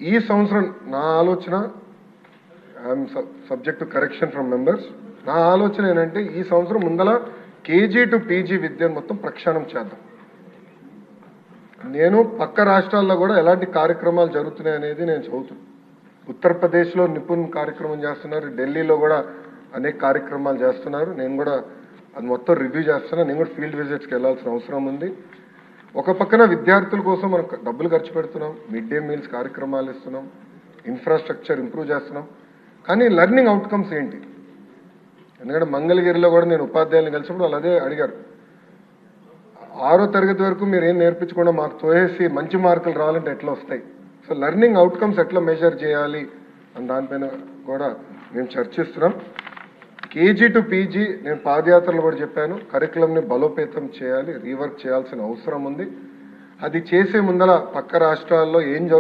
ఈ సంవత్సరం నా ఆలోచన, I'm subject to correction from members, నా ఆలోచన ఏంటంటే ఈ సంవత్సరం ముందల కేజీ టు పీజీ విద్యను మొత్తం ప్రక్షాళన చేద్దాం. నేను పక్క రాష్ట్రాల్లో కూడా ఎలాంటి కార్యక్రమాలు జరుగుతున్నాయి అనేది నేను చదువుతున్నాను. ఉత్తరప్రదేశ్లో నిపుణ్ కార్యక్రమం చేస్తున్నారు, ఢిల్లీలో కూడా అనేక కార్యక్రమాలు చేస్తున్నారు. నేను కూడా అది మొత్తం రివ్యూ చేస్తున్నాను. నేను కూడా ఫీల్డ్ విజిట్స్కి వెళ్ళాల్సిన అవసరం ఉంది. ఒక పక్కన విద్యార్థుల కోసం మనం డబ్బులు ఖర్చు పెడుతున్నాం, మిడ్ డే మీల్స్ కార్యక్రమాలు ఇస్తున్నాం, ఇన్ఫ్రాస్ట్రక్చర్ ఇంప్రూవ్ చేస్తున్నాం. కానీ లెర్నింగ్ అవుట్కమ్స్ ఏంటి? ఎందుకంటే మంగళగిరిలో కూడా నేను ఉపాధ్యాయులను కలిసినప్పుడు వాళ్ళు అదే అడిగారు. 6వ తరగతి వరకు మీరు ఏం నేర్పించకుండా మాకు తోసేసి మంచి మార్కులు రావాలంటే ఎట్లా వస్తాయి? సో లెర్నింగ్ అవుట్కమ్స్ ఎట్లా మెజర్ చేయాలి అని దానిపైన కూడా మేము చర్చిస్తున్నాం. కేజీ టు పీజీ నేను పాదయాత్రలు కూడా చెప్పాను, కరికులంని బలోపేతం చేయాలి, రీవర్క్ చేయాల్సిన అవసరం ఉంది. అది చేసే ముందర పక్క రాష్ట్రాల్లో ఏం జరుగుతుంది